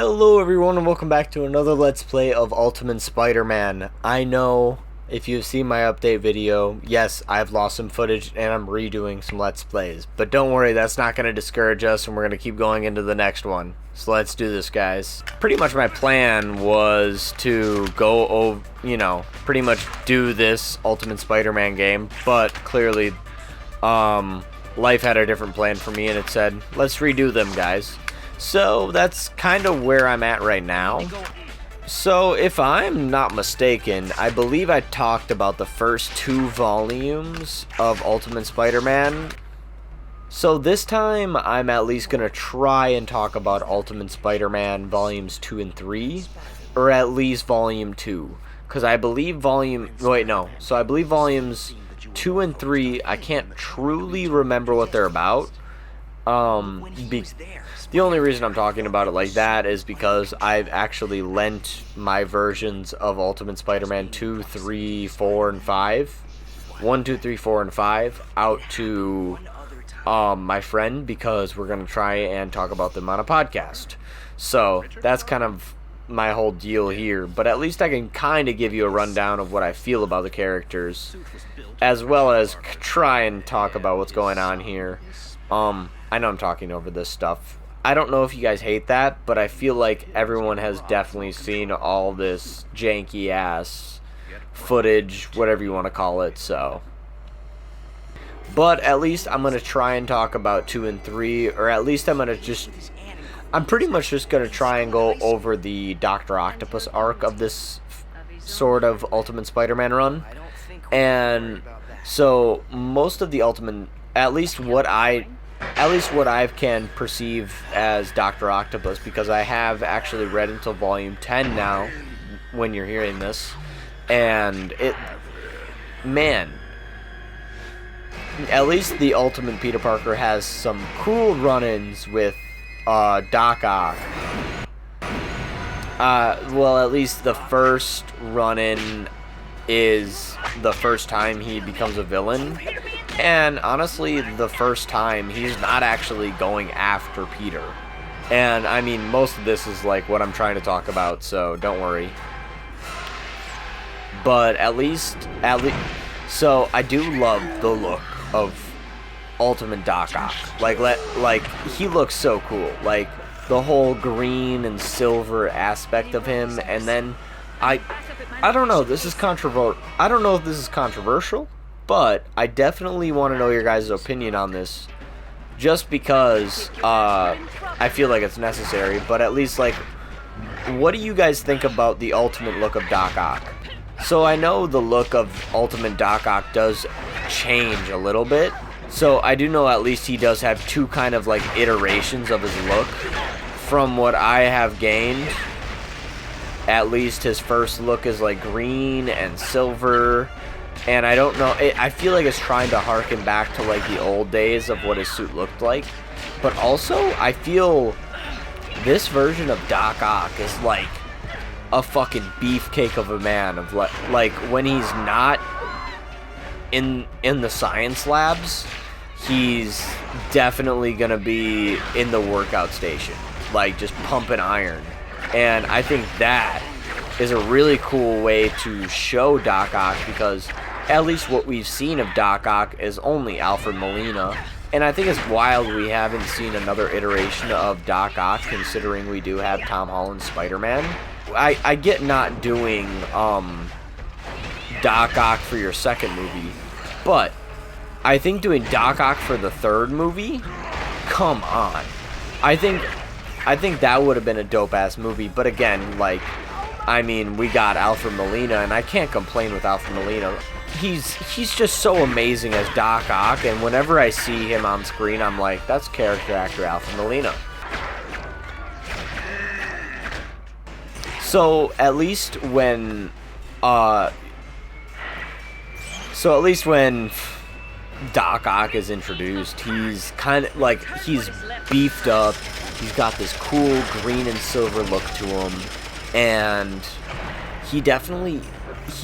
Hello everyone and welcome back to another Let's Play of Ultimate Spider-Man. I know if you've seen my update video, yes, I've lost some footage and I'm redoing some Let's Plays. But don't worry, that's not going to discourage us and we're going to keep going into the next one. So let's do this, guys. Pretty much my plan was to go over, pretty much do this Ultimate Spider-Man game. But clearly, life had a different plan for me and it said, let's redo them, guys. So that's kind of where I'm at right now. So if I'm not mistaken, I believe I talked about the first 2 volumes of Ultimate Spider-Man. So this time I'm at least going to try and talk about Ultimate Spider-Man volumes 2 and 3. Or at least volume 2. Because I believe So I believe volumes 2 and 3, I can't truly remember what they're about. The only reason I'm talking about it like that is because I've actually lent my versions of Ultimate Spider-Man 2, 3, 4, and 5, 1, 2, 3, 4, and 5 out to my friend because we're going to try and talk about them on a podcast. So that's kind of my whole deal here, but at least I can kind of give you a rundown of what I feel about the characters, as well as try and talk about what's going on here. I know I'm talking over this stuff. I don't know if you guys hate that, but I feel like everyone has definitely seen all this janky ass footage, whatever you want to call it, so. But at least I'm going to try and talk about 2 and 3, or at least I'm pretty much just going to try and go over the Dr. Octopus arc of this sort of Ultimate Spider-Man run. And so most of the Ultimate, at least what I can perceive as Dr. Octopus, because I have actually read until volume 10 now when you're hearing this, and at least the Ultimate Peter Parker has some cool run-ins with Doc Ock. Well, at least the first run-in is the first time he becomes a villain. And honestly, the first time, he's not actually going after Peter. And I mean, most of this is like what I'm trying to talk about, so don't worry. But so I do love the look of Ultimate Doc Ock. Like he looks so cool. Like the whole green and silver aspect of him, and then I don't know. This is controversial. I don't know if this is controversial. But I definitely want to know your guys' opinion on this, just because I feel like it's necessary. But at least, like, what do you guys think about the ultimate look of Doc Ock? So I know the look of Ultimate Doc Ock does change a little bit. So I do know at least he does have 2 kind of like iterations of his look. From what I have gained, at least his first look is like green and silver. And I don't know, I feel like it's trying to harken back to like the old days of what his suit looked like. But also, I feel this version of Doc Ock is like a fucking beefcake of a man. Of like when he's not in the science labs, he's definitely gonna be in the workout station, like just pumping iron. And I think that is a really cool way to show Doc Ock, because at least what we've seen of Doc Ock is only Alfred Molina. And I think it's wild we haven't seen another iteration of Doc Ock, considering we do have Tom Holland's Spider-Man. I get not doing Doc Ock for your second movie, but I think doing Doc Ock for the 3rd movie, come on. I think that would have been a dope-ass movie, but again, like, I mean, we got Alfred Molina, and I can't complain with Alfred Molina. He's just so amazing as Doc Ock, and whenever I see him on screen, I'm like, that's character actor Alfred Molina. So at least when Doc Ock is introduced, he's kind of like, he's beefed up. He's got this cool green and silver look to him. And he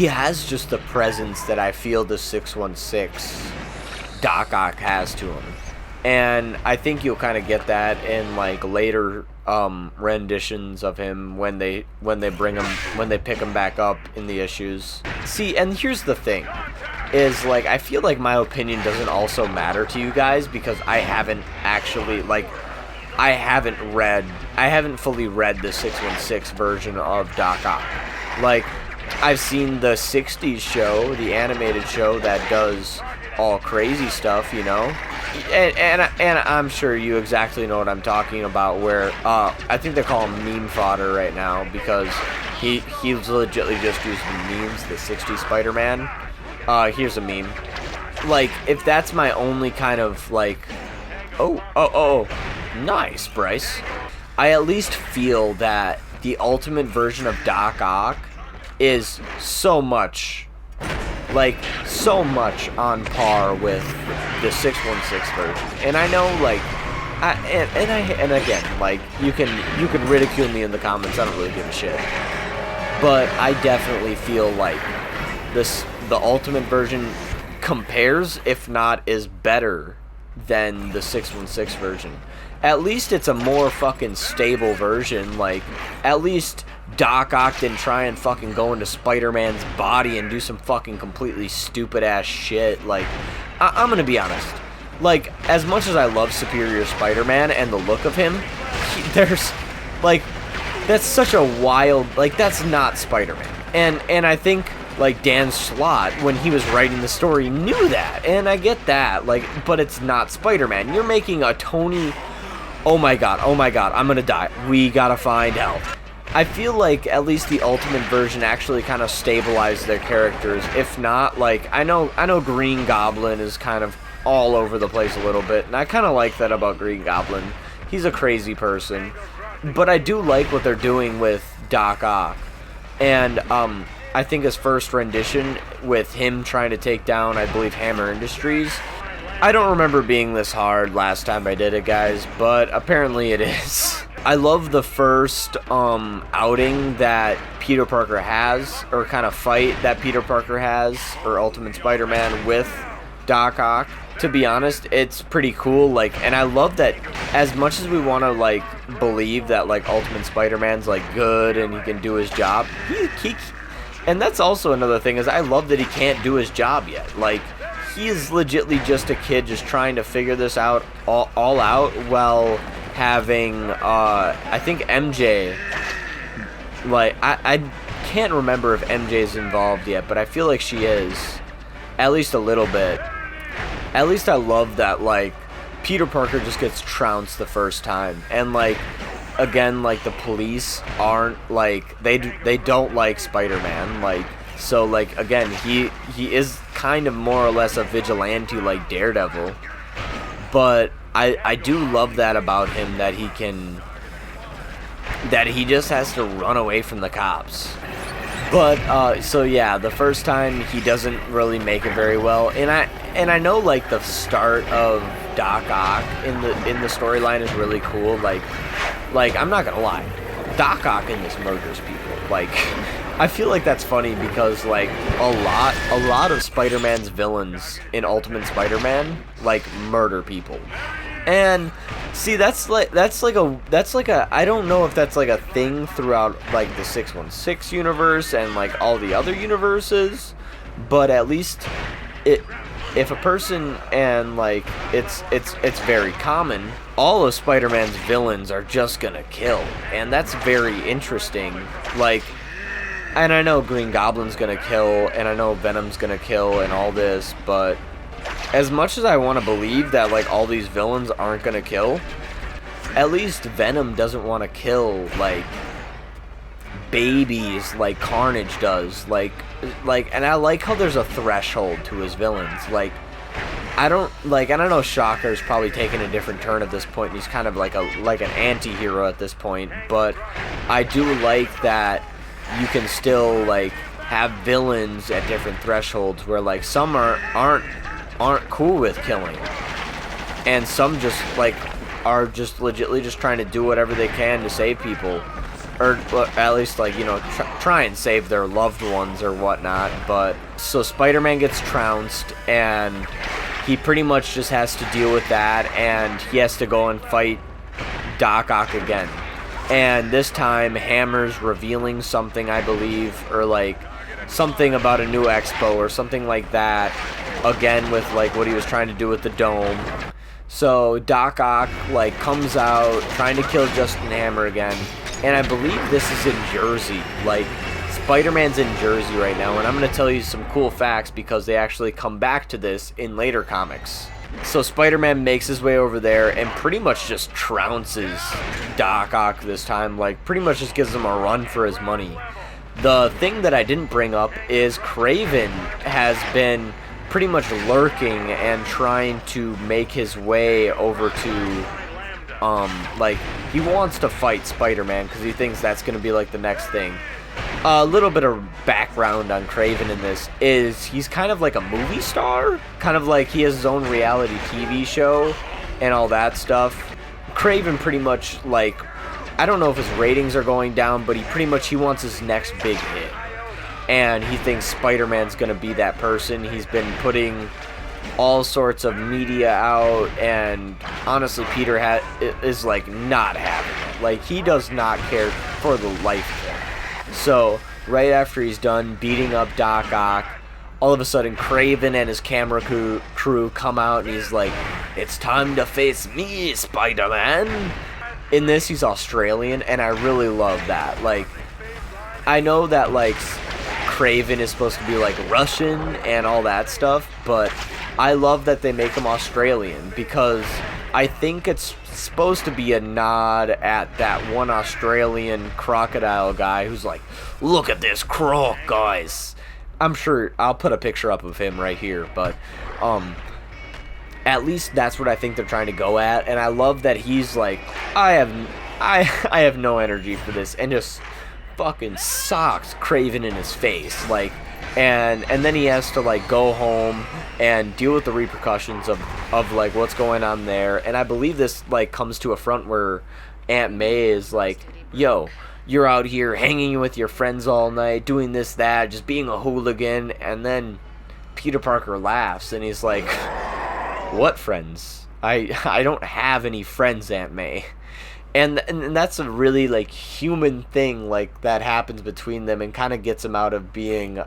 has just the presence that I feel the 616 Doc Ock has to him. And I think you'll kind of get that in like later renditions of him when they pick him back up in the issues. See, and here's the thing, is like I feel like my opinion doesn't also matter to you guys because I haven't actually I haven't fully read the 616 version of Doc Ock. Like, I've seen the 60s show, the animated show that does all crazy stuff, you know? And I'm sure you exactly know what I'm talking about, where I think they call him meme fodder right now because he's legitimately just using memes, the 60s Spider-Man. Here's a meme. Like, if that's my only kind of, like, oh, nice, Bryce. I at least feel that the ultimate version of Doc Ock is so much on par with the 616 version. And I know, like, and again, like, you can ridicule me in the comments, I don't really give a shit. But I definitely feel like the ultimate version compares, if not is better than the 616 version. At least it's a more fucking stable version. Like, at least Doc Ock didn't try and fucking go into Spider-Man's body and do some fucking completely stupid-ass shit. Like, I'm gonna be honest. Like, as much as I love Superior Spider-Man and the look of him, there's, like, that's such a wild, like, that's not Spider-Man. And I think, like, Dan Slott, when he was writing the story, knew that. And I get that, like, but it's not Spider-Man. You're making a Tony... Oh my god, I'm gonna die. We gotta find help. I feel like at least the ultimate version actually kind of stabilized their characters. If not, like, I know Green Goblin is kind of all over the place a little bit, and I kind of like that about Green Goblin. He's a crazy person. But I do like what they're doing with Doc Ock. And, I think his first rendition with him trying to take down, I believe, Hammer Industries, I don't remember being this hard last time I did it, guys, but apparently it is. I love the first outing that Peter Parker has, or kind of fight that Peter Parker has, or Ultimate Spider-Man with Doc Ock. To be honest, it's pretty cool, like, and I love that as much as we want to, like, believe that, like, Ultimate Spider-Man's, like, good and he can do his job, and that's also another thing, is I love that he can't do his job yet. Like, he is legitly just a kid just trying to figure this out all out while having, I think MJ, like, I can't remember if MJ's involved yet, but I feel like she is, at least a little bit. At least I love that, like, Peter Parker just gets trounced the first time, and, like, again, like, the police aren't, like, they don't like Spider-Man, like, so, like, again, he is kind of more or less a vigilante like Daredevil, but I do love that about him, that he just has to run away from the cops. But, so yeah, the first time he doesn't really make it very well, and I know, like, the start of Doc Ock in the storyline is really cool, like, I'm not gonna lie, Doc Ock in this murders people, like, I feel like that's funny because, like, a lot of Spider-Man's villains in Ultimate Spider-Man, like, murder people. And see, that's like a I don't know if that's like a thing throughout, like, the 616 universe and, like, all the other universes, but at least if a person, and, like, it's very common, all of Spider-Man's villains are just gonna kill, and that's very interesting. Like, and I know Green Goblin's gonna kill, and I know Venom's gonna kill, and all this, but as much as I want to believe that, like, all these villains aren't gonna kill, at least Venom doesn't want to kill, like, babies like Carnage does. Like, and I like how there's a threshold to his villains. Like, I know Shocker's probably taking a different turn at this point, and he's kind of like an anti-hero at this point, but I do like that you can still, like, have villains at different thresholds, where, like, some aren't cool with killing, and some just, like, are just legitimately just trying to do whatever they can to save people, or at least, like, you know, try and save their loved ones or whatnot. But so Spider-Man gets trounced, and he pretty much just has to deal with that, and he has to go and fight Doc Ock again. And this time, Hammer's revealing something, I believe, or like something about a new expo or something like that. Again, with like what he was trying to do with the dome. So Doc Ock like comes out trying to kill Justin Hammer again, and I believe this is in Jersey. Like Spider-Man's in Jersey right now, and I'm gonna tell you some cool facts because they actually come back to this in later comics. So Spider-Man makes his way over there and pretty much just trounces Doc Ock this time. Like pretty much just gives him a run for his money. The thing that I didn't bring up is Kraven has been pretty much lurking and trying to make his way over to, like, he wants to fight Spider-Man because he thinks that's going to be, like, the next thing. A little bit of background on Kraven in this is he's kind of like a movie star, kind of like he has his own reality TV show and all that stuff. Kraven pretty much, like, I don't know if his ratings are going down, but he wants his next big hit. And he thinks Spider-Man's going to be that person. He's been putting all sorts of media out, and honestly, Peter is like not having it. Like, he does not care for the life of him. So, right after he's done beating up Doc Ock, all of a sudden Kraven and his camera crew come out, and he's like, "It's time to face me, Spider-Man." In this, he's Australian, and I really love that. Like, I know that, like, Kraven is supposed to be like Russian and all that stuff, but I love that they make him Australian because I think it's supposed to be a nod at that one Australian crocodile guy who's like, "Look at this croc, guys." I'm sure I'll put a picture up of him right here, but at least that's what I think they're trying to go at, and I love that he's like, I have no energy for this, and just fucking socks Kraven in his face, like, and then he has to like go home and deal with the repercussions of like what's going on there. And I believe this like comes to a front where Aunt May is like, "Yo, you're out here hanging with your friends all night, doing this, that, just being a hooligan." And then Peter Parker laughs and he's like, "What friends? I don't have any friends, Aunt May." And that's a really, like, human thing, like, that happens between them and kind of gets him out of being,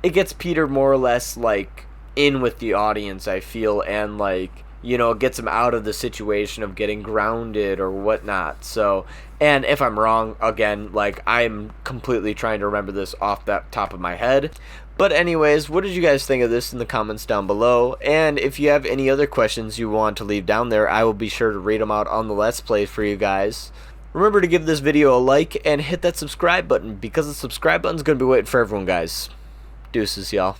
it gets Peter more or less, like, in with the audience, I feel, and, like, you know, it gets him out of the situation of getting grounded or whatnot. So, and if I'm wrong, again, like, I'm completely trying to remember this off the top of my head. But anyways, what did you guys think of this in the comments down below? And if you have any other questions you want to leave down there, I will be sure to read them out on the Let's Play for you guys. Remember to give this video a like and hit that subscribe button because the subscribe button's going to be waiting for everyone, guys. Deuces, y'all.